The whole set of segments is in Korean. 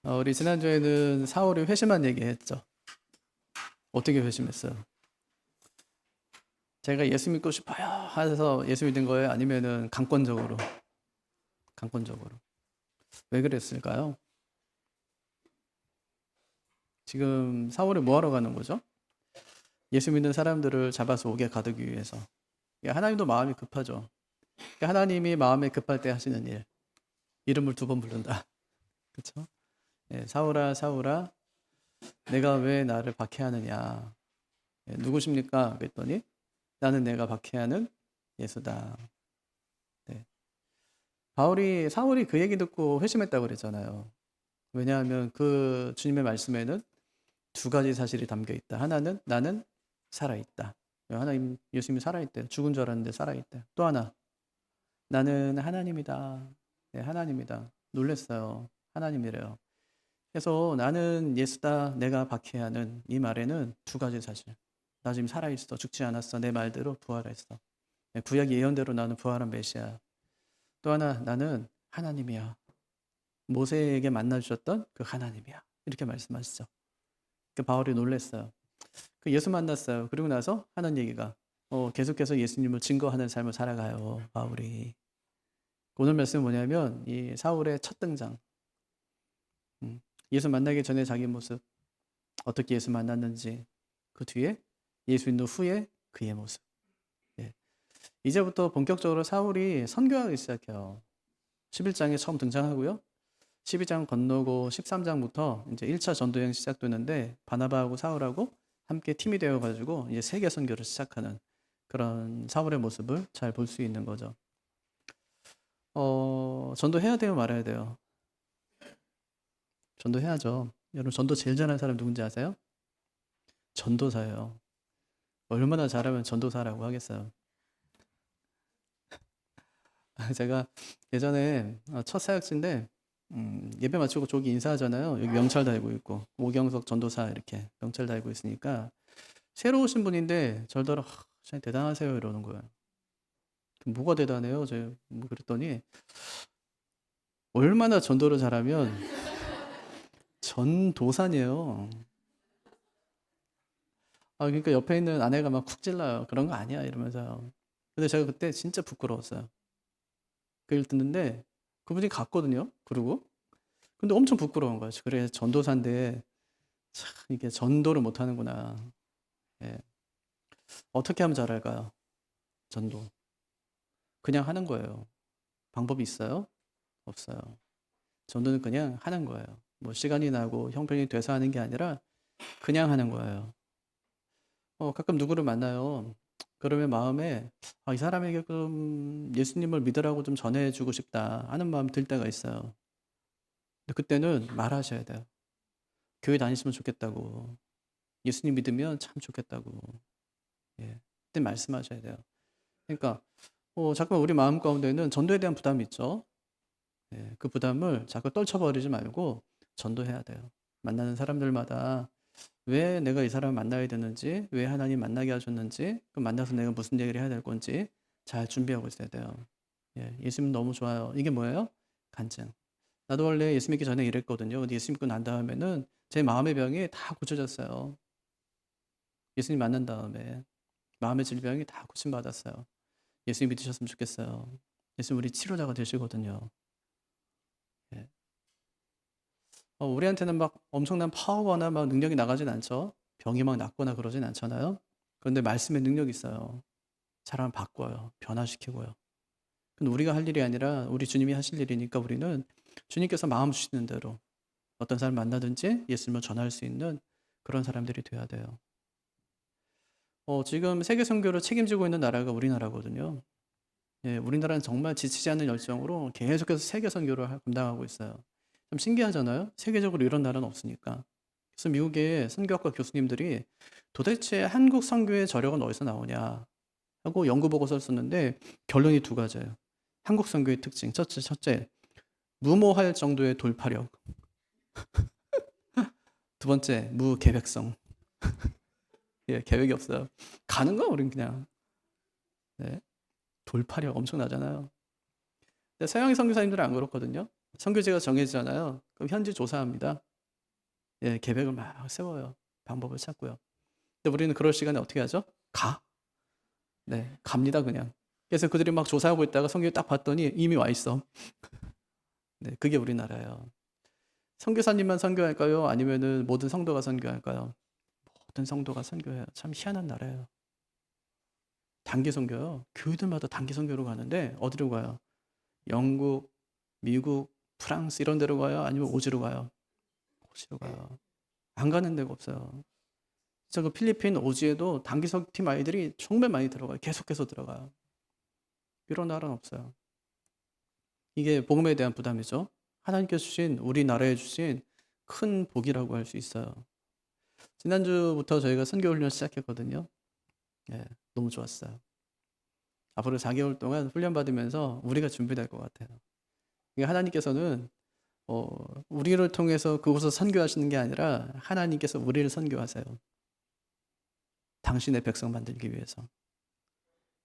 우리 지난주에는 사울이 회심한 얘기했죠. 어떻게 회심했어요? 제가 예수 믿고 싶어요 해서 예수 믿은 거예요? 아니면은 강권적으로? 강권적으로. 왜 그랬을까요? 지금 사울이 뭐 하러 가는 거죠? 예수 믿는 사람들을 잡아서 옥에 가두기 위해서. 하나님도 마음이 급하죠. 하나님이 마음이 급할 때 하시는 일. 이름을 2번 부른다. 그렇죠? 사울아 사울아 내가 왜 나를 박해하느냐. 누구십니까? 그랬더니 나는 내가 박해하는 예수다. 네. 사울이 그 얘기 듣고 회심했다고 그랬잖아요. 왜냐하면 그 주님의 말씀에는 2가지 사실이 담겨 있다. 하나는 나는 살아있다. 하나님, 예수님이 살아있대요. 죽은 줄 알았는데 살아있다. 또 하나, 나는 하나님이다. 네, 하나님이다. 놀랬어요. 하나님이래요. 그래서 나는 예수다. 내가 박해하는 이 말에는 2가지 사실. 나 지금 살아있어. 죽지 않았어. 내 말대로 부활했어. 구약 예언대로 나는 부활한 메시아. 또 하나, 나는 하나님이야. 모세에게 만나주셨던 그 하나님이야. 이렇게 말씀하시죠. 그 바울이 놀랐어요. 그 예수 만났어요. 그리고 나서 하는 얘기가 계속해서 예수님을 증거하는 삶을 살아가요. 바울이. 오늘 말씀은 뭐냐면 이 사울의 첫 등장. 예수 만나기 전에 자기 모습, 어떻게 예수 만났는지, 그 뒤에 예수 있는 후에 그의 모습. 예. 이제부터 본격적으로 사울이 선교하기 시작해요. 11장에 처음 등장하고요. 12장 건너고 13장부터 이제 1차 전도여행 시작되는데 바나바하고 사울하고 함께 팀이 되어가지고 이제 세계 선교를 시작하는 그런 사울의 모습을 잘 볼 수 있는 거죠. 전도해야 돼요, 말아야 돼요? 전도해야죠. 여러분 전도 제일 잘하는 사람 누군지 아세요? 전도사예요. 얼마나 잘하면 전도사라고 하겠어요. 제가 예전에 첫 사역지인데 예배 마치고 저기 인사하잖아요. 여기 명찰 달고 있고 오경석 전도사 이렇게 명찰 달고 있으니까 새로 오신 분인데 절더러 진짜 대단하세요 이러는 거예요. 뭐가 대단해요? 제가 뭐 그랬더니 얼마나 전도를 잘하면 전도사니에요. 그러니까 옆에 있는 아내가 막 쿡 찔러요. 그런 거 아니야 이러면서요. 근데 제가 그때 진짜 부끄러웠어요. 그 일 듣는데 그분이 갔거든요. 그러고 근데 엄청 부끄러운 거예요. 그래 전도사인데 참 이게 전도를 못 하는구나. 예. 어떻게 하면 잘할까요? 전도. 그냥 하는 거예요. 방법이 있어요? 없어요. 전도는 그냥 하는 거예요. 뭐 시간이 나고 형편이 돼서 하는 게 아니라 그냥 하는 거예요. 가끔 누구를 만나요. 그러면 마음에 이 사람에게 좀 예수님을 믿으라고 좀 전해주고 싶다 하는 마음이 들 때가 있어요. 근데 그때는 말하셔야 돼요. 교회 다니시면 좋겠다고. 예수님 믿으면 참 좋겠다고. 예. 그때 말씀하셔야 돼요. 그러니까 자꾸 우리 마음 가운데는 전도에 대한 부담이 있죠. 예. 그 부담을 자꾸 떨쳐버리지 말고 전도해야 돼요. 만나는 사람들마다 왜 내가 이 사람을 만나야 되는지, 왜 하나님 만나게 하셨는지, 그 만나서 내가 무슨 얘기를 해야 될 건지 잘 준비하고 있어야 돼요. 예. 예수님 너무 좋아요. 이게 뭐예요? 간증. 나도 원래 예수 믿기 전에 이랬거든요. 근데 예수 믿고 난 다음에는 제 마음의 병이 다 고쳐졌어요. 예수님 만난 다음에 마음의 질병이 다 고침받았어요. 예수님 믿으셨으면 좋겠어요. 예수님 우리 치료자가 되시거든요. 예. 우리한테는 막 엄청난 파워나 막 능력이 나가진 않죠. 병이 막 낫거나 그러진 않잖아요. 그런데 말씀의 능력이 있어요. 사람을 바꿔요. 변화시키고요. 근데 우리가 할 일이 아니라 우리 주님이 하실 일이니까 우리는 주님께서 마음 주시는 대로 어떤 사람 만나든지 예수님을 전할 수 있는 그런 사람들이 돼야 돼요. 지금 세계 선교를 책임지고 있는 나라가 우리나라거든요. 예, 우리나라는 정말 지치지 않는 열정으로 계속해서 세계 선교를 감당하고 있어요. 좀 신기하잖아요. 세계적으로 이런 나라는 없으니까. 그래서 미국의 선교학과 교수님들이 도대체 한국 선교의 저력은 어디서 나오냐 하고 연구 보고서를 썼는데 결론이 2가지예요. 한국 선교의 특징. 첫째, 무모할 정도의 돌파력. 2번째, 무계획성. 예, 계획이 없어요. 가는 거야, 우린 그냥. 네, 돌파력 엄청나잖아요. 근데 서양의 선교사님들은 안 그렇거든요. 선교지가 정해지잖아요. 그럼 현지 조사합니다. 예, 계획을 막 세워요. 방법을 찾고요. 근데 우리는 그럴 시간에 어떻게 하죠? 가. 네, 갑니다 그냥. 그래서 그들이 막 조사하고 있다가 성경에 딱 봤더니 이미 와 있어. 네, 그게 우리나라예요. 선교사님만 선교할까요? 아니면은 모든 성도가 선교할까요? 모든 성도가 선교해요. 참 희한한 나라예요. 단기 선교요. 교회들마다 단기 선교로 가는데 어디로 가요? 영국, 미국, 프랑스 이런 데로 가요? 아니면 오지로 가요? 오지로 가요. 안 가는 데가 없어요. 진짜 그 필리핀 오지에도 단기 선교팀 아이들이 정말 많이 들어가요. 계속해서 들어가요. 이런 나라는 없어요. 이게 복음에 대한 부담이죠. 하나님께서 주신 우리나라에 주신 큰 복이라고 할 수 있어요. 지난주부터 저희가 선교 훈련 시작했거든요. 예, 너무 좋았어요. 앞으로 4개월 동안 훈련 받으면서 우리가 준비될 것 같아요. 이게 하나님께서는 우리를 통해서 그곳을 선교하시는 게 아니라 하나님께서 우리를 선교하세요. 당신의 백성 만들기 위해서.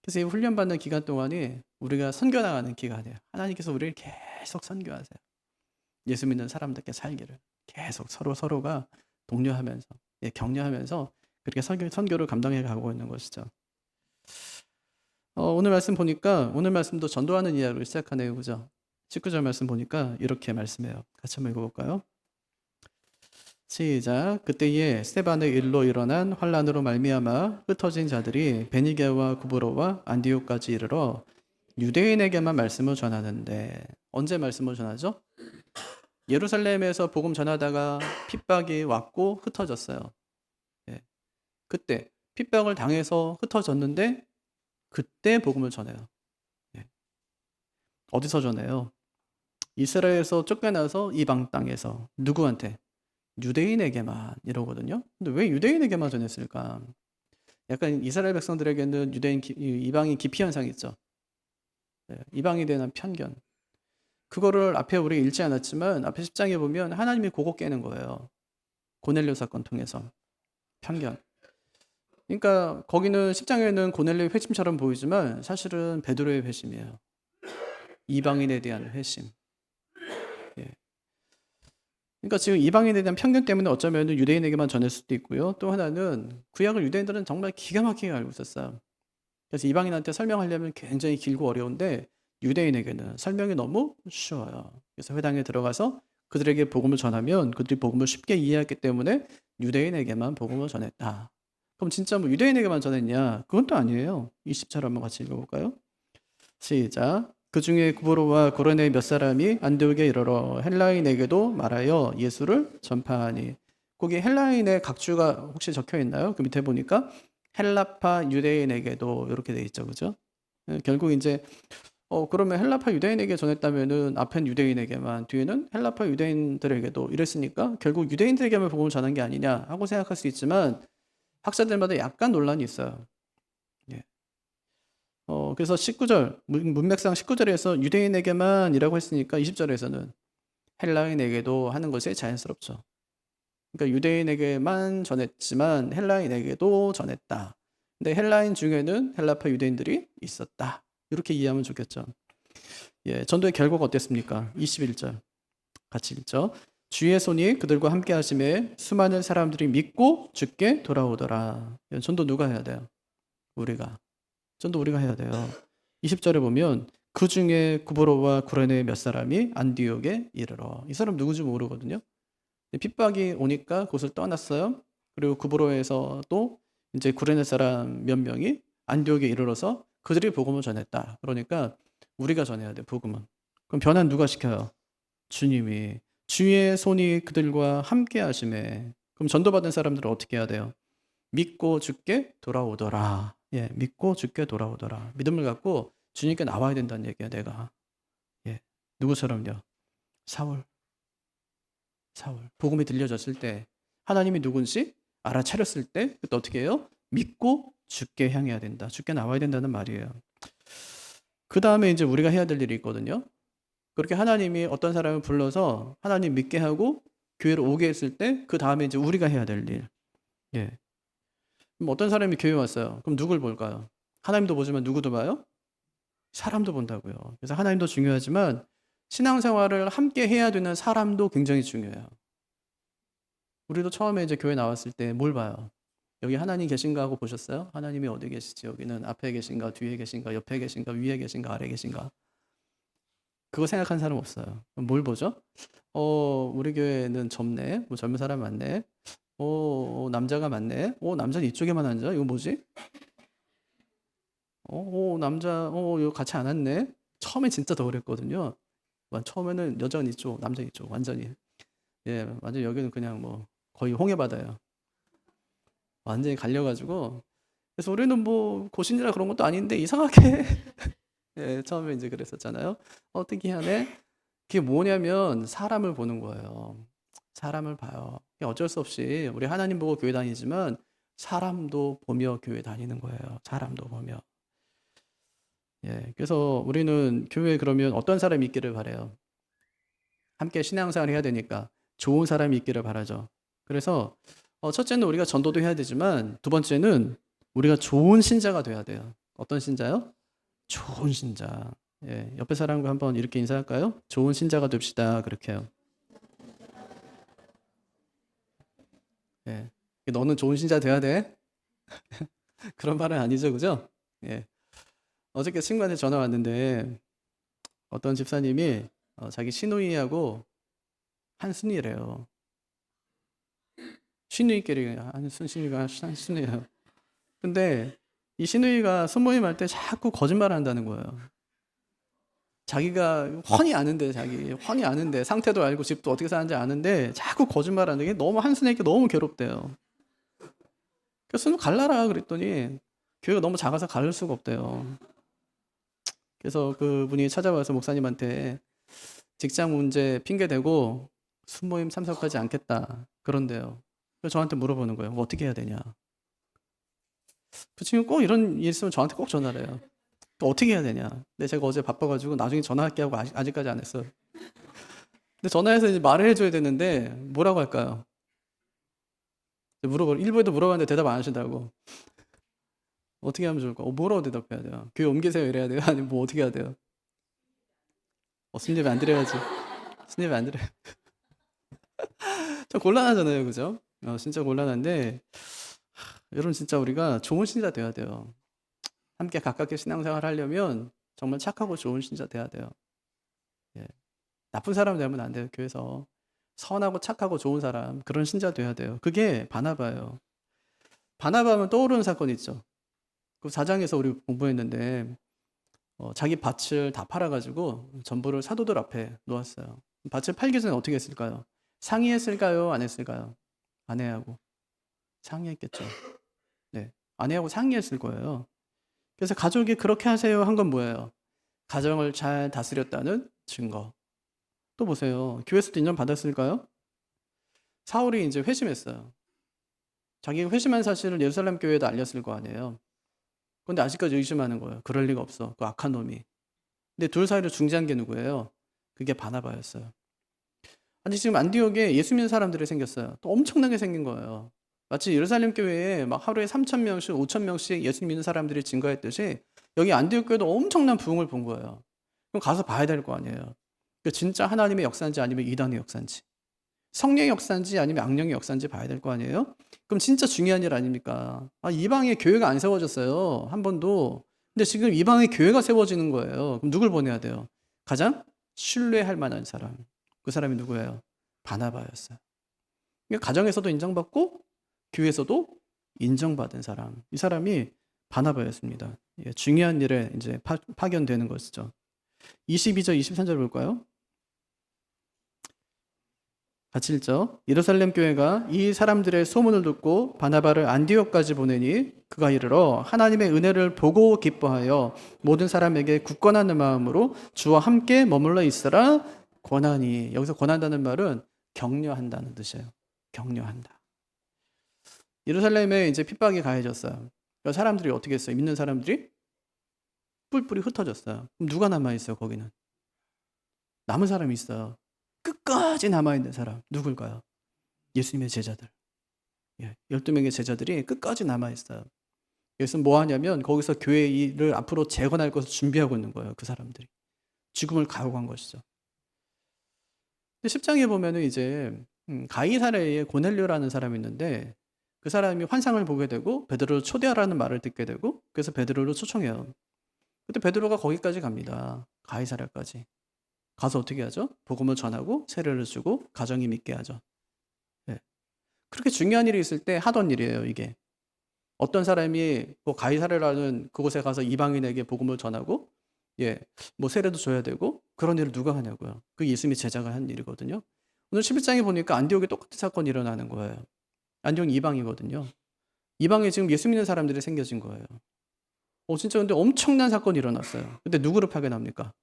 그래서 이 훈련받는 기간 동안이 우리가 선교나가는 기간이에요. 하나님께서 우리를 계속 선교하세요. 예수 믿는 사람들께 살기를 계속 서로가 독려하면서, 예, 격려하면서 그렇게 선교를 감당해 가고 있는 것이죠. 오늘 말씀 보니까 오늘 말씀도 전도하는 이야기로 시작하네요. 그죠? 19절 말씀 보니까 이렇게 말씀해요. 같이 한번 읽어볼까요? 시작. 그때에 스데반의 일로 일어난 환란으로 말미암아 흩어진 자들이 베니게와 구브로와 안디옥까지 이르러 유대인에게만 말씀을 전하는데, 언제 말씀을 전하죠? 예루살렘에서 복음 전하다가 핍박이 왔고 흩어졌어요. 예. 그때 핍박을 당해서 흩어졌는데 그때 복음을 전해요. 예. 어디서 전해요? 이스라엘에서 쫓겨나서 이방 땅에서. 누구한테? 유대인에게만 이러거든요. 근데 왜 유대인에게만 전했을까? 약간 이스라엘 백성들에게는 이방인 기피 현상이 있죠. 네, 이방에 대한 편견. 그거를 앞에 우리 읽지 않았지만 앞에 10장에 보면 하나님이 그거 깨는 거예요. 고넬료 사건 통해서. 편견. 그러니까 거기는 10장에는 고넬료의 회심처럼 보이지만 사실은 베드로의 회심이에요. 이방인에 대한 회심. 예. 그러니까 지금 이방인에 대한 편견 때문에 어쩌면 유대인에게만 전할 수도 있고요. 또 하나는 구약을 유대인들은 정말 기가 막히게 알고 있었어요. 그래서 이방인한테 설명하려면 굉장히 길고 어려운데 유대인에게는 설명이 너무 쉬워요. 그래서 회당에 들어가서 그들에게 복음을 전하면 그들이 복음을 쉽게 이해했기 때문에 유대인에게만 복음을 전했다. 그럼 진짜 뭐 유대인에게만 전했냐? 그건 또 아니에요. 20절 한번 같이 읽어볼까요? 시작. 그 중에 구브로와 고레네 몇 사람이 안디옥에 이르러 헬라인에게도 말하여 예수를 전파하니. 거기 헬라인의 각주가 혹시 적혀 있나요? 그 밑에 보니까 헬라파 유대인에게도 이렇게 돼 있죠, 그죠? 결국 이제 그러면 헬라파 유대인에게 전했다면은 앞엔 유대인에게만, 뒤에는 헬라파 유대인들에게도 이랬으니까 결국 유대인들에게만 복음을 전한 게 아니냐 하고 생각할 수 있지만 학자들마다 약간 논란이 있어요. 예. 그래서 19절, 문맥상 19절에서 유대인에게만이라고 했으니까 20절에서는 헬라인에게도 하는 것이 자연스럽죠. 그러니까 유대인에게만 전했지만 헬라인에게도 전했다. 근데 헬라인 중에는 헬라파 유대인들이 있었다. 이렇게 이해하면 좋겠죠. 예, 전도의 결과가 어땠습니까? 21절 같이 읽죠. 주의 손이 그들과 함께 하심에 수많은 사람들이 믿고 주께 돌아오더라. 전도 누가 해야 돼요? 우리가. 전도 우리가 해야 돼요. 20절에 보면 그 중에 구브로와 구레네 몇 사람이 안디옥에 이르러. 이 사람 누군지 모르거든요. 핍박이 오니까 그곳을 떠났어요. 그리고 구브로에서 또 이제 구레네 사람 몇 명이 안디옥에 이르러서 그들이 복음을 전했다. 그러니까 우리가 전해야 돼, 복음은. 그럼 변환 누가 시켜요? 주님이. 주의 손이 그들과 함께 하심에. 그럼 전도받은 사람들은 어떻게 해야 돼요? 믿고 주께 돌아오더라. 예, 믿고 주께 돌아오더라. 믿음을 갖고 주님께 나와야 된다는 얘기야, 내가. 예, 누구처럼요? 사울. 복음이 들려졌을 때 하나님이 누군지 알아차렸을 때 그때 어떻게 해요? 믿고 주께 향해야 된다. 주께 나와야 된다는 말이에요. 그 다음에 이제 우리가 해야 될 일이 있거든요. 그렇게 하나님이 어떤 사람을 불러서 하나님 믿게 하고 교회로 오게 했을 때 그 다음에 이제 우리가 해야 될 일. 예. 그럼 어떤 사람이 교회 왔어요. 그럼 누굴 볼까요? 하나님도 보지만 누구도 봐요? 사람도 본다고요. 그래서 하나님도 중요하지만 신앙생활을 함께 해야 되는 사람도 굉장히 중요해요. 우리도 처음에 이제 교회 나왔을 때 뭘 봐요? 여기 하나님 계신가 하고 보셨어요? 하나님이 어디 계시지? 여기는 앞에 계신가, 뒤에 계신가, 옆에 계신가, 위에 계신가, 아래 계신가? 그거 생각한 사람 없어요. 그럼 뭘 보죠? 우리 교회는 젊네. 뭐 젊은 사람 많네. 남자가 많네. 남자는 이쪽에만 앉아. 이거 뭐지? 남자, 이거 같이 안 왔네. 처음에 진짜 더 그랬거든요. 처음에는 여자는 이쪽, 남자 이쪽, 완전히. 예, 완전 여기는 그냥 뭐 거의 홍해바다예요. 완전히 갈려가지고. 그래서 우리는 뭐 고신이라 그런 것도 아닌데 이상하게 예, 처음에 이제 그랬었잖아요. 특이하네. 그게 뭐냐면 사람을 보는 거예요. 사람을 봐요. 어쩔 수 없이 우리 하나님 보고 교회 다니지만 사람도 보며 교회 다니는 거예요. 사람도 보며. 예, 그래서 우리는 교회에 그러면 어떤 사람이 있기를 바래요. 함께 신앙생활을 해야 되니까 좋은 사람이 있기를 바라죠. 그래서 첫째는 우리가 전도도 해야 되지만 두 번째는 우리가 좋은 신자가 돼야 돼요. 어떤 신자요? 좋은 신자. 예, 옆에 사람과 한번 이렇게 인사할까요? 좋은 신자가 됩시다. 그렇게요. 예, 너는 좋은 신자 돼야 돼? 그런 말은 아니죠, 그죠? 예. 어저께 친구한테 전화 왔는데 어떤 집사님이 자기 시누이하고 한순이래요. 시누이끼리 한순이가 한순이에요. 근데 이 시누이가 손모임 할 때 자꾸 거짓말을 한다는 거예요. 자기가 훤히 아는데 상태도 알고 집도 어떻게 사는지 아는데 자꾸 거짓말하는 게 너무 한순이에게 너무 괴롭대요. 그래서 갈라라 그랬더니 교회가 너무 작아서 가를 수가 없대요. 그래서 그분이 찾아와서 목사님한테 직장 문제 핑계대고 순모임 참석하지 않겠다 그런데요. 그래서 저한테 물어보는 거예요. 뭐 어떻게 해야 되냐. 그 친구 꼭 이런 일 있으면 저한테 꼭 전화를 해요. 또 어떻게 해야 되냐. 근데 제가 어제 바빠가지고 나중에 전화할게 하고 아직까지 안 했어요. 근데 전화해서 이제 말을 해줘야 되는데 뭐라고 할까요? 일부에도 물어봤는데 대답 안 하신다고. 어떻게 하면 좋을까? 뭐라고 대답해야 돼요? 교회 옮기세요 이래야 돼요? 아니면 뭐 어떻게 해야 돼요? 스님 안 드려야지. 스님 안 드려. 좀 곤란하잖아요, 그죠? 진짜 곤란한데 여러분 진짜 우리가 좋은 신자 돼야 돼요. 함께 가깝게 신앙생활 하려면 정말 착하고 좋은 신자 돼야 돼요. 예. 나쁜 사람 되면 안 돼요. 교회에서 선하고 착하고 좋은 사람 그런 신자 돼야 돼요. 그게 바나바예요. 바나바 하면 떠오르는 사건이 있죠. 그 4장에서 우리 공부했는데 자기 밭을 다 팔아가지고 전부를 사도들 앞에 놓았어요. 밭을 팔기 전에 어떻게 했을까요? 상의했을까요? 안 했을까요? 아내하고 상의했겠죠. 네, 아내하고 상의했을 거예요. 그래서 가족이 그렇게 하세요 한 건 뭐예요? 가정을 잘 다스렸다는 증거. 또 보세요. 교회에서도 인정받았을까요? 사울이 이제 회심했어요. 자기가 회심한 사실을 예루살렘 교회에도 알렸을 거 아니에요. 근데 아직까지 의심하는 거예요. 그럴 리가 없어. 그 악한 놈이. 근데 둘 사이를 중재한 게 누구예요? 그게 바나바였어요. 아니 지금 안디옥에 예수 믿는 사람들이 생겼어요. 또 엄청나게 생긴 거예요. 마치 예루살렘 교회에 막 하루에 3,000명씩, 5,000명씩 예수 믿는 사람들이 증거했듯이 여기 안디옥 교회도 엄청난 부흥을 본 거예요. 그럼 가서 봐야 될 거 아니에요. 그 진짜 하나님의 역사인지 아니면 이단의 역사인지, 성령의 역사인지 아니면 악령의 역사인지 봐야 될 거 아니에요? 그럼 진짜 중요한 일 아닙니까? 이방에 교회가 안 세워졌어요. 한 번도. 근데 지금 이방에 교회가 세워지는 거예요. 그럼 누굴 보내야 돼요? 가장 신뢰할 만한 사람. 그 사람이 누구예요? 바나바였어요. 그러니까 가정에서도 인정받고 교회에서도 인정받은 사람. 이 사람이 바나바였습니다. 예, 중요한 일에 이제 파견되는 것이죠. 22절, 23절 볼까요? 같이 읽죠. 예루살렘 교회가 이 사람들의 소문을 듣고 바나바를 안디옥까지 보내니 그가 이르러 하나님의 은혜를 보고 기뻐하여 모든 사람에게 굳건한 마음으로 주와 함께 머물러 있으라 권하니. 여기서 권한다는 말은 격려한다는 뜻이에요. 격려한다. 예루살렘에 이제 핍박이 가해졌어요. 그러니까 사람들이 어떻게 했어요? 믿는 사람들이 뿔뿔이 흩어졌어요. 그럼 누가 남아있어요, 거기는? 남은 사람이 있어요. 끝까지 남아있는 사람. 누굴까요? 예수님의 제자들. 12명의 제자들이 끝까지 남아있어요. 여기서 뭐 하냐면 거기서 교회 일을 앞으로 재건할 것을 준비하고 있는 거예요. 그 사람들이. 죽음을 각오한 것이죠. 근데 10장에 보면은 이제 가이사랴에 고넬료라는 사람이 있는데 그 사람이 환상을 보게 되고 베드로를 초대하라는 말을 듣게 되고 그래서 베드로를 초청해요. 그때 베드로가 거기까지 갑니다. 가이사랴까지. 가서 어떻게 하죠? 복음을 전하고 세례를 주고 가정이 믿게 하죠. 예. 그렇게 중요한 일이 있을 때 하던 일이에요, 이게. 어떤 사람이 뭐 가이사랴라는 그곳에 가서 이방인에게 복음을 전하고 예, 뭐 세례도 줘야 되고 그런 일을 누가 하냐고요. 그게 예수님이 제자가 한 일이거든요. 오늘 11장에 보니까 안디옥에 똑같은 사건이 일어나는 거예요. 안디옥이 이방이거든요. 이방에 지금 예수 믿는 사람들이 생겨진 거예요. 진짜 근데 엄청난 사건이 일어났어요. 근데 누구를 파견합니까?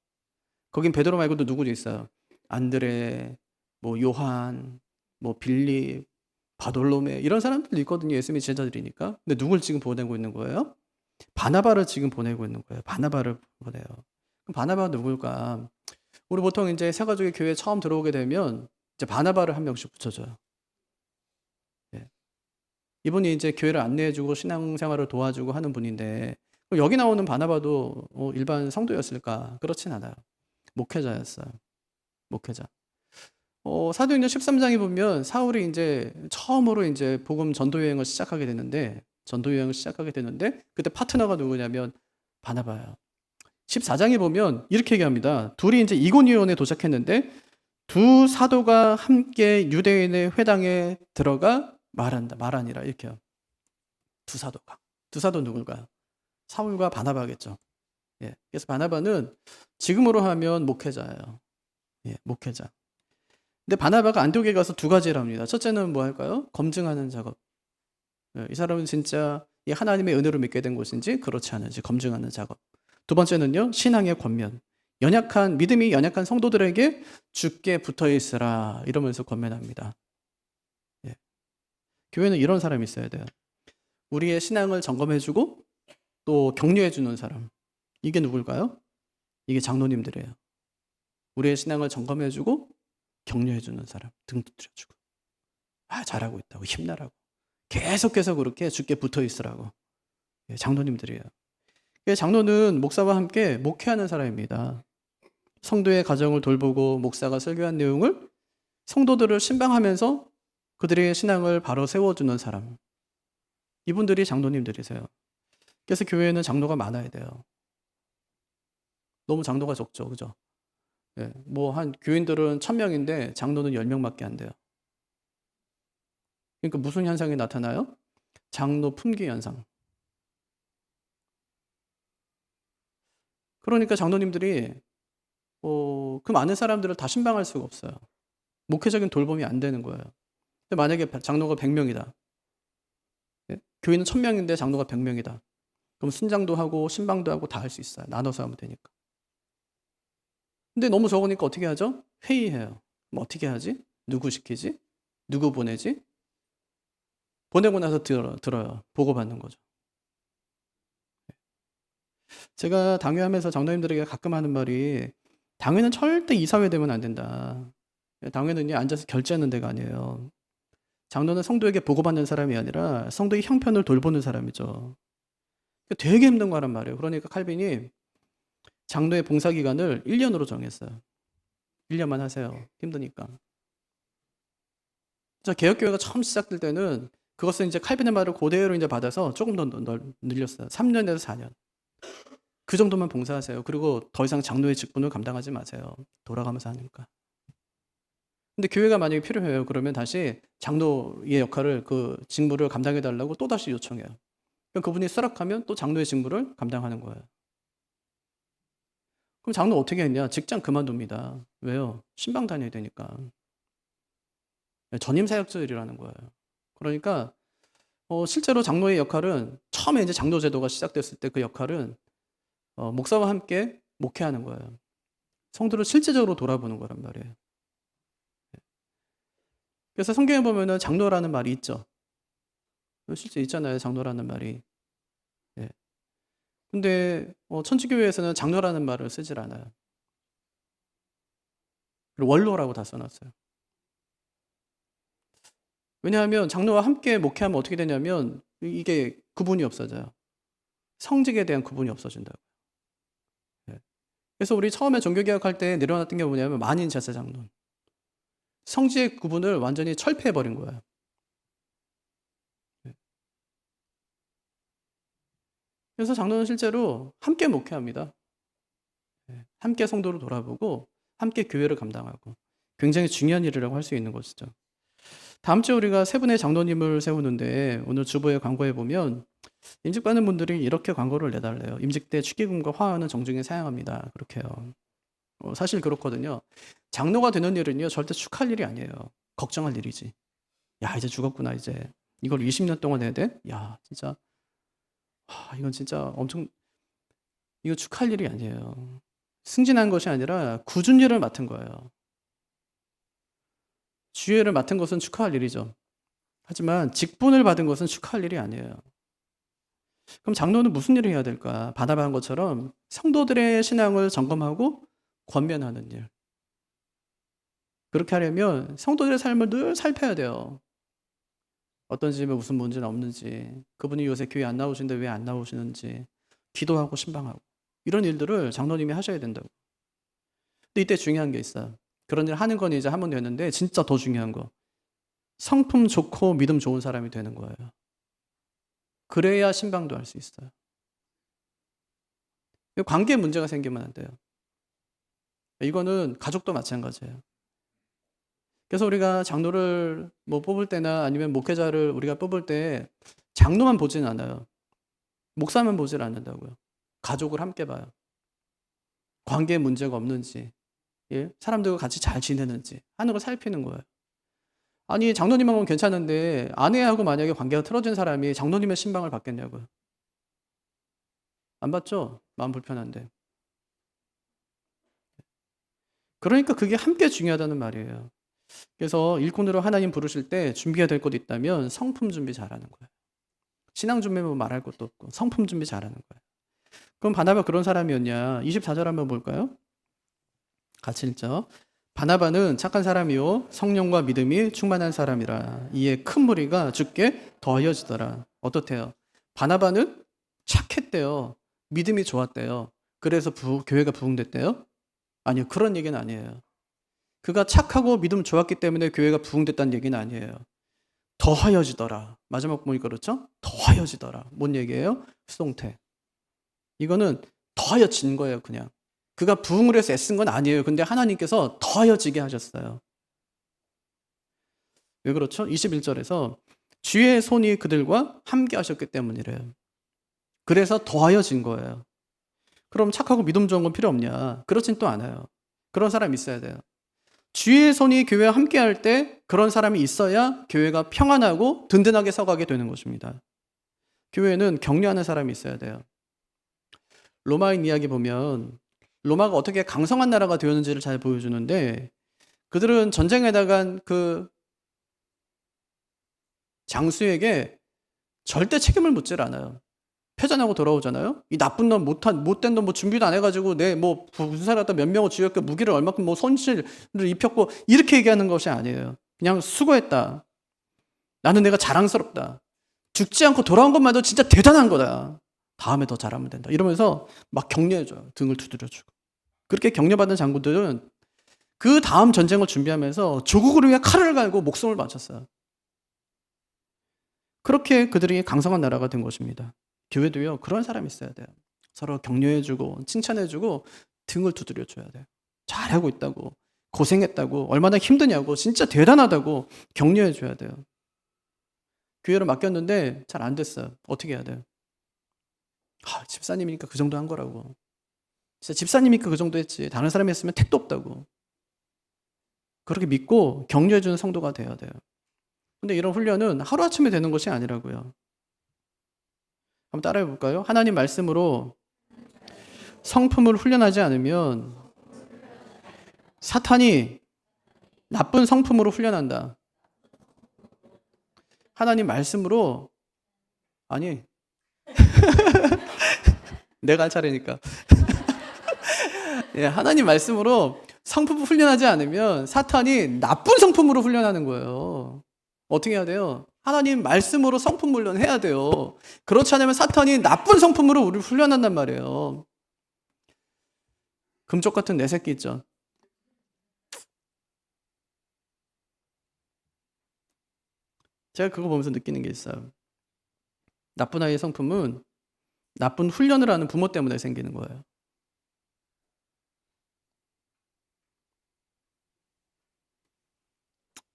거긴 베드로 말고도 누구도 있어요. 안드레, 뭐 요한, 뭐 빌립, 바돌로메 이런 사람들도 있거든요. 예수님의 제자들이니까. 근데 누굴 지금 보내고 있는 거예요? 바나바를 지금 보내고 있는 거예요. 바나바를 보내요. 그럼 바나바가 누굴까? 우리 보통 이제 새가족의 교회에 처음 들어오게 되면 이제 바나바를 한 명씩 붙여줘요. 예. 이분이 이제 교회를 안내해주고 신앙생활을 도와주고 하는 분인데 그럼 여기 나오는 바나바도 일반 성도였을까? 그렇진 않아요. 목회자였어요. 목회자. 사도행전 13장에 보면 사울이 이제 처음으로 이제 복음 전도 여행을 시작하게 되는데 그때 파트너가 누구냐면 바나바예요. 14장에 보면 이렇게 얘기합니다. 둘이 이제 이고니온에 도착했는데 두 사도가 함께 유대인의 회당에 들어가 말하니라 이렇게요. 두 사도 누굴까요? 사울과 바나바겠죠. 예. 그래서 바나바는 지금으로 하면 목회자예요. 예, 목회자. 근데 바나바가 안디옥에 가서 두 가지를 합니다. 첫째는 뭐 할까요? 검증하는 작업. 이 사람은 진짜 이 하나님의 은혜로 믿게 된 것인지 그렇지 않은지 검증하는 작업. 두 번째는요, 신앙의 권면. 믿음이 연약한 성도들에게 주께 붙어 있으라 이러면서 권면합니다. 예. 교회는 이런 사람이 있어야 돼요. 우리의 신앙을 점검해주고 또 격려해주는 사람. 이게 누굴까요? 이게 장로님들이에요. 우리의 신앙을 점검해주고 격려해주는 사람. 등 두드려주고. 잘하고 있다고 힘내라고. 계속해서 그렇게 주께 붙어 있으라고. 장로님들이에요. 장로는 목사와 함께 목회하는 사람입니다. 성도의 가정을 돌보고 목사가 설교한 내용을 성도들을 신방하면서 그들의 신앙을 바로 세워주는 사람. 이분들이 장로님들이세요. 그래서 교회에는 장로가 많아야 돼요. 너무 장로가 적죠. 그죠? 뭐 한 교인들은 1000명인데 장로는 10명밖에 안 돼요. 그러니까 무슨 현상이 나타나요? 장로 품귀 현상. 그러니까 장로님들이 그 많은 사람들을 다 신방할 수가 없어요. 목회적인 돌봄이 안 되는 거예요. 근데 만약에 장로가 100명이다. 교인은 1000명인데 장로가 100명이다. 그럼 순장도 하고 신방도 하고 다 할 수 있어요. 나눠서 하면 되니까. 근데 너무 적으니까 어떻게 하죠? 회의해요. 뭐 어떻게 하지? 누구 시키지? 누구 보내지? 보내고 나서 들어요. 보고받는 거죠. 제가 당회하면서 장로님들에게 가끔 하는 말이 당회는 절대 이사회 되면 안 된다. 당회는요, 앉아서 결제하는 데가 아니에요. 장로는 성도에게 보고받는 사람이 아니라 성도의 형편을 돌보는 사람이죠. 되게 힘든 거란 말이에요. 그러니까 칼빈이 장로의 봉사기간을 1년으로 정했어요. 1년만 하세요. 힘드니까. 개혁교회가 처음 시작될 때는 그것은 이제 칼빈의 말을 그대로 이제 받아서 조금 더 늘렸어요. 3년에서 4년. 그 정도만 봉사하세요. 그리고 더 이상 장로의 직분을 감당하지 마세요. 돌아가면서 하니까. 근데 교회가 만약에 필요해요. 그러면 다시 장로의 역할을 그 직무를 감당해 달라고 또 다시 요청해요. 그럼 그분이 수락하면 또 장로의 직무를 감당하는 거예요. 그럼 장로 어떻게 했냐? 직장 그만둡니다. 왜요? 신방 다녀야 되니까. 전임 사역자들이라는 거예요. 그러니까 실제로 장로의 역할은 처음에 이제 장로 제도가 시작됐을 때 그 역할은 목사와 함께 목회하는 거예요. 성도를 실제적으로 돌아보는 거란 말이에요. 그래서 성경에 보면은 장로라는 말이 있죠. 실제 있잖아요, 장로라는 말이. 예. 근데 천주교회에서는 장로라는 말을 쓰질 않아요. 그리고 원로라고 다 써놨어요. 왜냐하면 장로와 함께 목회하면 어떻게 되냐면 이게 구분이 없어져요. 성직에 대한 구분이 없어진다고. 예. 그래서 우리 처음에 종교개혁할 때 내려놨던 게 뭐냐면 만인 제사장론. 성지의 구분을 완전히 철폐해버린 거예요. 그래서 장로는 실제로 함께 목회합니다. 함께 성도를 돌아보고 함께 교회를 감당하고 굉장히 중요한 일이라고 할 수 있는 것이죠. 다음 주에 우리가 세 분의 장로님을 세우는데 오늘 주보에 광고에 보면 임직받는 분들이 이렇게 광고를 내달래요. 임직 때 축의금과 화환은 정중히 사양합니다. 그렇게요. 사실 그렇거든요. 장로가 되는 일은요 절대 축하할 일이 아니에요. 걱정할 일이지. 야 이제 죽었구나 이제. 이걸 20년 동안 해야 돼? 야 진짜 이건 진짜 엄청 이거 축하할 일이 아니에요. 승진한 것이 아니라 굳은 일을 맡은 거예요. 주회를 맡은 것은 축하할 일이죠. 하지만 직분을 받은 것은 축하할 일이 아니에요. 그럼 장로는 무슨 일을 해야 될까? 바나바 한 것처럼 성도들의 신앙을 점검하고 권면하는 일. 그렇게 하려면 성도들의 삶을 늘 살펴야 돼요. 어떤 집에 무슨 문제는 없는지, 그분이 요새 교회 안 나오시는데 왜 안 나오시는지, 기도하고 신방하고 이런 일들을 장로님이 하셔야 된다고. 근데 이때 중요한 게 있어요. 그런 일 하는 건 이제 하면 되는데 진짜 더 중요한 거. 성품 좋고 믿음 좋은 사람이 되는 거예요. 그래야 신방도 할 수 있어요. 관계에 문제가 생기면 안 돼요. 이거는 가족도 마찬가지예요. 그래서 우리가 장로를 뭐 뽑을 때나 아니면 목회자를 우리가 뽑을 때 장로만 보지는 않아요. 목사만 보질 않는다고요. 가족을 함께 봐요. 관계에 문제가 없는지, 사람들과 같이 잘 지내는지 하는 걸 살피는 거예요. 아니 장로님하고는 괜찮은데 아내하고 만약에 관계가 틀어진 사람이 장로님의 신방을 받겠냐고요. 안 받죠? 마음 불편한데. 그러니까 그게 함께 중요하다는 말이에요. 그래서 일꾼으로 하나님 부르실 때 준비해야 될 것도 있다면 성품 준비 잘하는 거예요. 신앙 준비면 말할 것도 없고 성품 준비 잘하는 거예요. 그럼 바나바 그런 사람이었냐? 24절 한번 볼까요? 같이 읽죠. 바나바는 착한 사람이요 성령과 믿음이 충만한 사람이라 이에 큰 무리가 주께 더하여지더라. 어떻대요? 바나바는 착했대요. 믿음이 좋았대요. 그래서 교회가 부흥됐대요? 아니요. 그런 얘기는 아니에요. 그가 착하고 믿음 좋았기 때문에 교회가 부흥됐다는 얘기는 아니에요. 더하여지더라. 마지막 보니까 그렇죠? 더하여지더라. 뭔 얘기예요? 수동태. 이거는 더하여진 거예요. 그냥. 그가 부흥을 해서 애쓴 건 아니에요. 근데 하나님께서 더하여지게 하셨어요. 왜 그렇죠? 21절에서 주의 손이 그들과 함께 하셨기 때문이래요. 그래서 더하여진 거예요. 그럼 착하고 믿음 좋은 건 필요 없냐? 그렇진 또 않아요. 그런 사람이 있어야 돼요. 주의 손이 교회와 함께 할 때 그런 사람이 있어야 교회가 평안하고 든든하게 서가게 되는 것입니다. 교회는 격려하는 사람이 있어야 돼요. 로마인 이야기 보면 로마가 어떻게 강성한 나라가 되었는지를 잘 보여주는데 그들은 전쟁에 나간 그 장수에게 절대 책임을 묻질 않아요. 패전하고 돌아오잖아요. 이 나쁜 놈, 못된 놈, 뭐 준비도 안 해가지고 내 뭐 군사라다 몇 명을 죽였고 무기를 얼마큼 뭐 손실을 입혔고 이렇게 얘기하는 것이 아니에요. 그냥 수고했다. 나는 내가 자랑스럽다. 죽지 않고 돌아온 것만도 진짜 대단한 거다. 다음에 더 잘하면 된다. 이러면서 막 격려해줘요. 등을 두드려주고. 그렇게 격려받은 장군들은 그 다음 전쟁을 준비하면서 조국을 위해 칼을 갈고 목숨을 바쳤어요. 그렇게 그들이 강성한 나라가 된 것입니다. 교회도요, 그런 사람이 있어야 돼요. 서로 격려해주고, 칭찬해주고, 등을 두드려줘야 돼요. 잘하고 있다고, 고생했다고, 얼마나 힘드냐고, 진짜 대단하다고 격려해줘야 돼요. 교회를 맡겼는데 잘 안 됐어요. 어떻게 해야 돼요? 집사님이니까 그 정도 한 거라고. 진짜 집사님이니까 그 정도 했지. 다른 사람이 했으면 택도 없다고. 그렇게 믿고 격려해주는 성도가 돼야 돼요. 근데 이런 훈련은 하루아침에 되는 것이 아니라고요. 한번 따라해 볼까요? 하나님 말씀으로 성품을 훈련하지 않으면 사탄이 나쁜 성품으로 훈련한다. 하나님 말씀으로 아니 내가 할 차례니까 하나님 말씀으로 성품을 훈련하지 않으면 사탄이 나쁜 성품으로 훈련하는 거예요. 어떻게 해야 돼요? 하나님 말씀으로 성품 훈련해야 돼요. 그렇지 않으면 사탄이 나쁜 성품으로 우리를 훈련한단 말이에요. 금쪽 같은 내 새끼 있죠. 제가 그거 보면서 느끼는 게 있어요. 나쁜 아이의 성품은 나쁜 훈련을 하는 부모 때문에 생기는 거예요.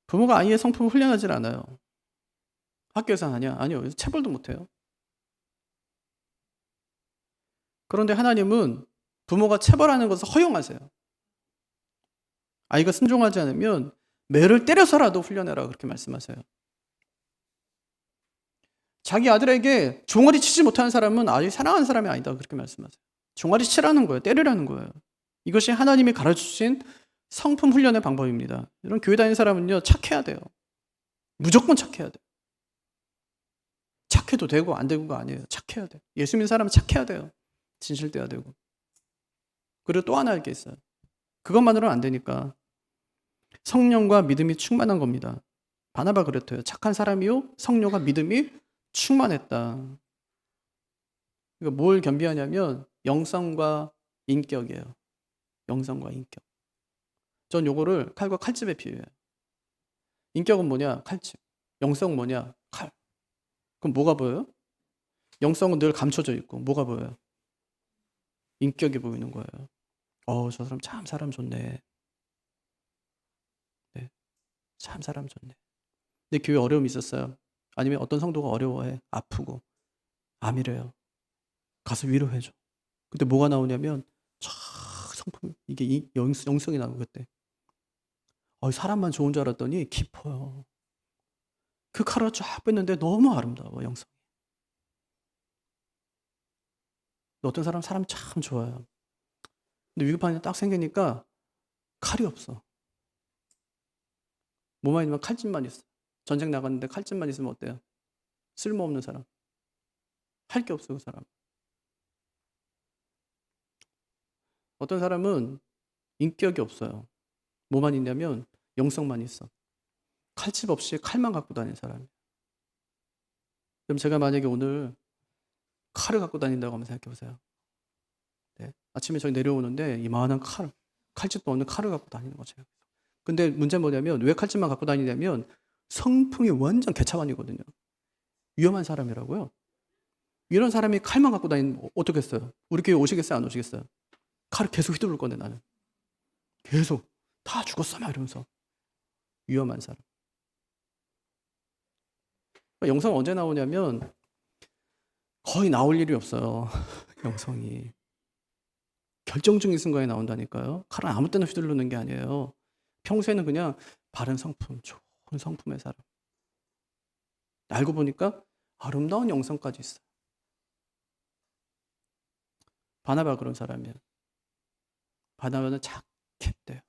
부모가 아이의 성품을 훈련하질 않아요. 학교에서 하냐? 아니요. 체벌도 못해요. 그런데 하나님은 부모가 체벌하는 것을 허용하세요. 아이가 순종하지 않으면 매를 때려서라도 훈련해라 그렇게 말씀하세요. 자기 아들에게 종아리 치지 못하는 사람은 아주 사랑하는 사람이 아니다 그렇게 말씀하세요. 종아리 치라는 거예요. 때리라는 거예요. 이것이 하나님이 가르쳐주신 성품 훈련의 방법입니다. 이런 교회 다니는 사람은요, 착해야 돼요. 무조건 착해야 돼요. 착해도 되고 안 되고가 아니에요. 착해야 돼요. 예수 믿는 사람은 착해야 돼요. 진실돼야 되고. 그리고 또 하나 할 게 있어요. 그것만으로는 안 되니까 성령과 믿음이 충만한 겁니다. 바나바 그랬대요. 착한 사람이요 성령과 믿음이 충만했다. 그러니까 뭘 겸비하냐면 영성과 인격이에요. 영성과 인격. 전 요거를 칼과 칼집에 비유해요. 인격은 뭐냐? 칼집. 영성은 뭐냐? 칼. 그럼 뭐가 보여요? 영성은 늘 감춰져 있고 뭐가 보여요? 인격이 보이는 거예요. 저 사람 참 사람 좋네. 네, 참 사람 좋네. 근데 교회 어려움이 있었어요. 아니면 어떤 성도가 어려워해. 아프고. 암이래요. 가서 위로해줘. 그때 뭐가 나오냐면 성품 이게 영성이 나오고 그때. 사람만 좋은 줄 알았더니 깊어요. 그 칼을 쫙 뺐는데 너무 아름다워 영성이. 어떤 사람 참 좋아요. 근데 위급한 일이 딱 생기니까 칼이 없어. 뭐만 있으면 칼집만 있어. 전쟁 나갔는데 칼집만 있으면 어때요? 쓸모없는 사람. 할 게 없어 그 사람. 어떤 사람은 인격이 없어요. 뭐만 있냐면 영성만 있어. 칼집 없이 칼만 갖고 다니는 사람이에요. 그럼 제가 만약에 오늘 칼을 갖고 다닌다고 한번 생각해 보세요. 네. 아침에 저희 내려오는데 이만한 칼집도 없는 칼을 갖고 다니는 거죠. 근데 문제는 뭐냐면 왜 칼집만 갖고 다니냐면 성품이 완전 개차반이거든요. 위험한 사람이라고요. 이런 사람이 칼만 갖고 다니면 어떻겠어요? 우리 교회 오시겠어요? 안 오시겠어요? 칼을 계속 휘두를 건데 나는. 계속 다 죽었어 막 이러면서. 위험한 사람. 영성 언제 나오냐면 거의 나올 일이 없어요. 영성이. 결정적인 순간에 나온다니까요. 칼은 아무 때나 휘두르는 게 아니에요. 평소에는 그냥 바른 성품, 좋은 성품의 사람. 알고 보니까 아름다운 영성까지 있어요. 바나바 그런 사람이에요. 바나바는 착했대요.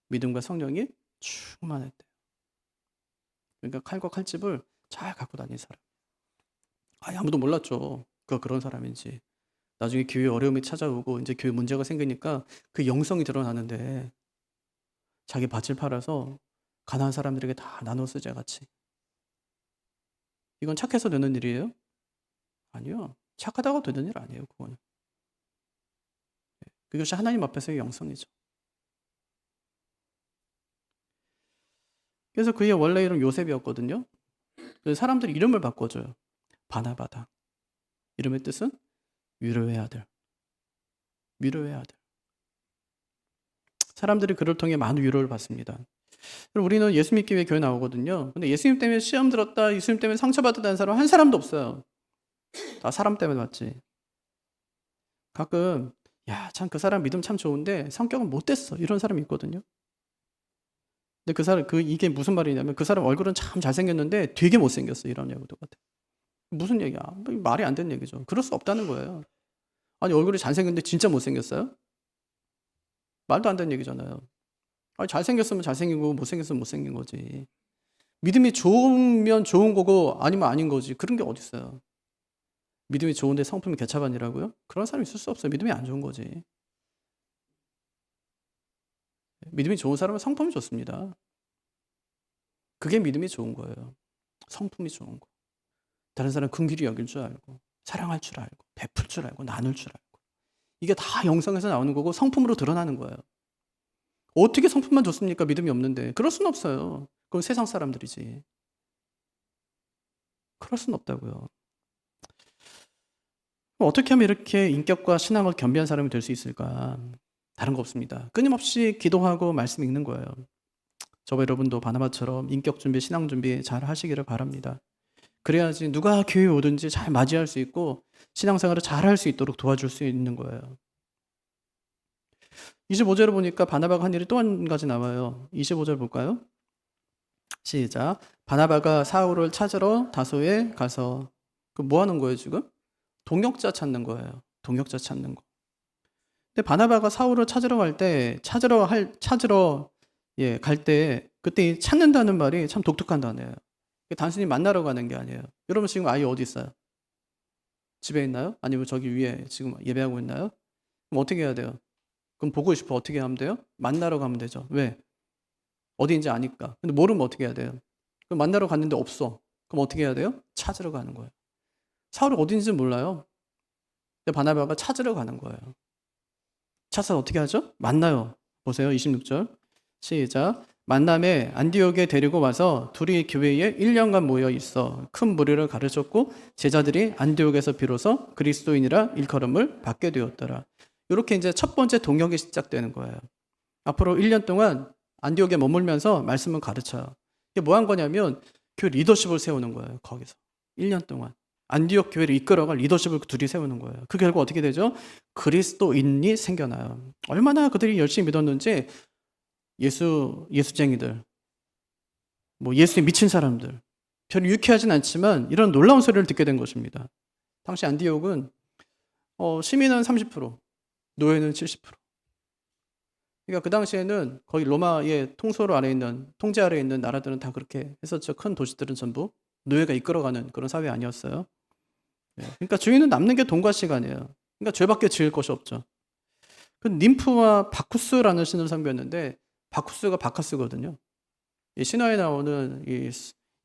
믿음과 성령이 충만했대요. 그러니까 칼과 칼집을 잘 갖고 다니는 사람. 아무도 몰랐죠. 그가 그런 사람인지. 나중에 교회 어려움이 찾아오고 이제 교회 문제가 생기니까 그 영성이 드러나는데 자기 밭을 팔아서 가난한 사람들에게 다 나눠 쓰자 같이. 이건 착해서 되는 일이에요? 아니요. 착하다고 되는 일 아니에요. 그거는. 그것이 하나님 앞에서의 영성이죠. 그래서 그의 원래 이름 요셉이었거든요. 그래서 사람들이 이름을 바꿔줘요. 바나바다. 이름의 뜻은 위로의 아들. 위로의 아들. 사람들이 그를 통해 많은 위로를 받습니다. 우리는 예수 믿기 위해 교회 나오거든요. 근데 예수님 때문에 시험 들었다, 예수님 때문에 상처받았다는 사람 한 사람도 없어요. 다 사람 때문에 받지. 가끔 참 그 사람 믿음 참 좋은데 성격은 못됐어 이런 사람이 있거든요. 근데 그 사람 이게 무슨 말이냐면 그 사람 얼굴은 참 잘생겼는데 되게 못생겼어 이런 얘기도 같아. 무슨 얘기야? 말이 안 되는 얘기죠. 그럴 수 없다는 거예요. 아니 얼굴이 잘생겼는데 진짜 못생겼어요? 말도 안 되는 얘기잖아요. 잘생겼으면 잘생긴 거고 못생겼으면 못생긴 거지. 믿음이 좋으면 좋은 거고 아니면 아닌 거지. 그런 게 어딨어요. 믿음이 좋은데 성품이 개차반이라고요? 그런 사람이 있을 수 없어요. 믿음이 안 좋은 거지. 믿음이 좋은 사람은 성품이 좋습니다. 그게 믿음이 좋은 거예요. 성품이 좋은 거. 다른 사람 긍휼히 여길 줄 알고 사랑할 줄 알고 베풀 줄 알고 나눌 줄 알고. 이게 다 영성에서 나오는 거고 성품으로 드러나는 거예요. 어떻게 성품만 좋습니까? 믿음이 없는데. 그럴 수는 없어요. 그건 세상 사람들이지. 그럴 수는 없다고요. 어떻게 하면 이렇게 인격과 신앙을 겸비한 사람이 될 수 있을까? 다른 거 없습니다. 끊임없이 기도하고 말씀 읽는 거예요. 저와 여러분도 바나바처럼 인격 준비, 신앙 준비 잘 하시기를 바랍니다. 그래야지 누가 교회에 오든지 잘 맞이할 수 있고 신앙생활을 잘 할 수 있도록 도와줄 수 있는 거예요. 25절을 보니까 바나바가 한 일이 또 한 가지 나와요. 25절 볼까요? 시작. 바나바가 사울을 찾으러 다소에 가서 뭐 하는 거예요 지금? 동역자 찾는 거예요. 동역자 찾는 거. 근데 바나바가 사울을 찾으러 갈 때 갈 때 그때 찾는다는 말이 참 독특한 단어예요. 단순히 만나러 가는 게 아니에요. 여러분 지금 아이 어디 있어요? 집에 있나요? 아니면 저기 위에 지금 예배하고 있나요? 그럼 어떻게 해야 돼요? 그럼 보고 싶어 어떻게 하면 돼요? 만나러 가면 되죠. 왜? 어디인지 아니까. 근데 모르면 어떻게 해야 돼요? 그럼 만나러 갔는데 없어. 그럼 어떻게 해야 돼요? 찾으러 가는 거예요. 사울이 어딘지 몰라요. 근데 바나바가 찾으러 가는 거예요. 찾아서 어떻게 하죠? 만나요. 보세요. 26절. 시작. 만남에 안디옥에 데리고 와서 둘이 교회에 1년간 모여 있어 큰 무리를 가르쳤고 제자들이 안디옥에서 비로소 그리스도인이라 일컬음을 받게 되었더라. 이렇게 이제 첫 번째 동역이 시작되는 거예요. 앞으로 1년 동안 안디옥에 머물면서 말씀을 가르쳐요. 이게 뭐 한 거냐면 교회 리더십을 세우는 거예요. 거기서 1년 동안 안디옥 교회를 이끌어갈 리더십을 둘이 세우는 거예요. 그 결과 어떻게 되죠? 그리스도인이 생겨나요. 얼마나 그들이 열심히 믿었는지 예수쟁이들, 예수에 미친 사람들, 별로 유쾌하진 않지만 이런 놀라운 소리를 듣게 된 것입니다. 당시 안디옥은 시민은 30%, 노예는 70%. 그러니까 그 당시에는 거의 로마의 통제 아래에 있는 나라들은 다 그렇게 했었죠. 큰 도시들은 전부 노예가 이끌어가는 그런 사회 아니었어요. 그러니까 주인은 남는 게 돈과 시간이에요. 그러니까 죄밖에 지을 것이 없죠. 그 님프와 바쿠스라는 신을 섬겼는데 바쿠스가 바카스거든요. 이 신화에 나오는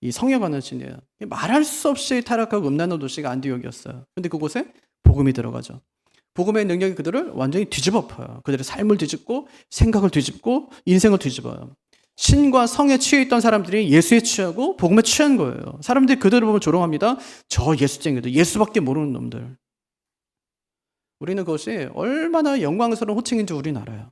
이 성녀가는 신이에요. 말할 수 없이 타락하고 음란한 도시가 안디옥이었어요. 근데 그곳에 복음이 들어가죠. 복음의 능력이 그들을 완전히 뒤집어 엎어요. 그들의 삶을 뒤집고 생각을 뒤집고 인생을 뒤집어요. 신과 성에 취해 있던 사람들이 예수에 취하고 복음에 취한 거예요. 사람들이 그들을 보면 조롱합니다. 저 예수쟁이들, 예수밖에 모르는 놈들. 우리는 그것이 얼마나 영광스러운 호칭인지 우리는 알아요.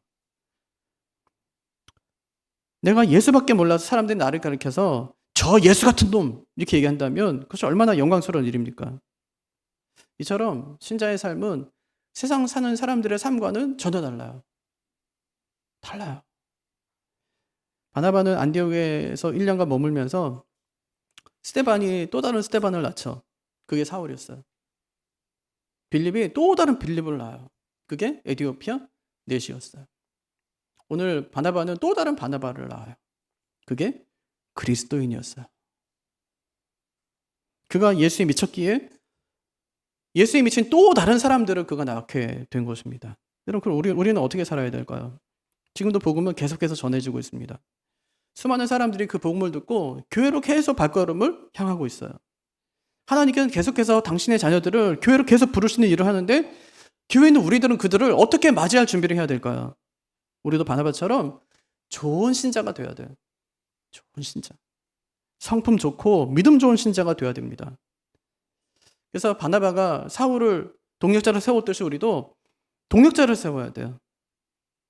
내가 예수밖에 몰라서 사람들이 나를 가리켜서 저 예수 같은 놈 이렇게 얘기한다면 그것이 얼마나 영광스러운 일입니까? 이처럼 신자의 삶은 세상 사는 사람들의 삶과는 전혀 달라요. 달라요. 바나바는 안디옥에서 1년간 머물면서 스데반이 또 다른 스데반을 낳죠. 그게 사울이었어요. 빌립이 또 다른 빌립을 낳아요. 그게 에디오피아 넷이었어요. 오늘 바나바는 또 다른 바나바를 낳아요. 그게 그리스도인이었어요. 그가 예수에 미쳤기에 예수에 미친 또 다른 사람들을 그가 낳게 된 것입니다. 여러분, 우리는 어떻게 살아야 될까요? 지금도 복음은 계속해서 전해지고 있습니다. 수많은 사람들이 그 복음을 듣고 교회로 계속 발걸음을 향하고 있어요. 하나님께서는 계속해서 당신의 자녀들을 교회로 계속 부르시는 일을 하는데 교회에 있는 우리들은 그들을 어떻게 맞이할 준비를 해야 될까요? 우리도 바나바처럼 좋은 신자가 되어야 돼요. 좋은 신자. 성품 좋고 믿음 좋은 신자가 되어야 됩니다. 그래서 바나바가 사울을 동역자로 세웠듯이 우리도 동역자를 세워야 돼요.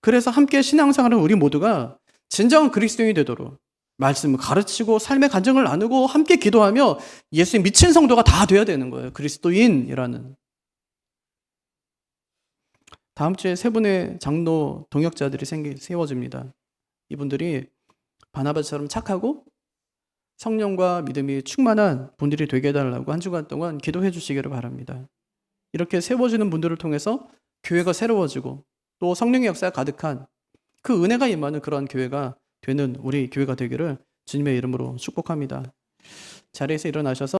그래서 함께 신앙생활을 우리 모두가 진정한 그리스도인이 되도록 말씀을 가르치고 삶의 간증을 나누고 함께 기도하며 예수에 미친 성도가 다 돼야 되는 거예요. 그리스도인이라는. 다음 주에 세 분의 장로 동역자들이 세워집니다. 이분들이 바나바처럼 착하고 성령과 믿음이 충만한 분들이 되게 해달라고 한 주간 동안 기도해 주시기를 바랍니다. 이렇게 세워지는 분들을 통해서 교회가 새로워지고 또 성령의 역사가 가득한 그 은혜가 임하는 그러한 교회가 되는 우리 교회가 되기를 주님의 이름으로 축복합니다. 자리에서 일어나셔서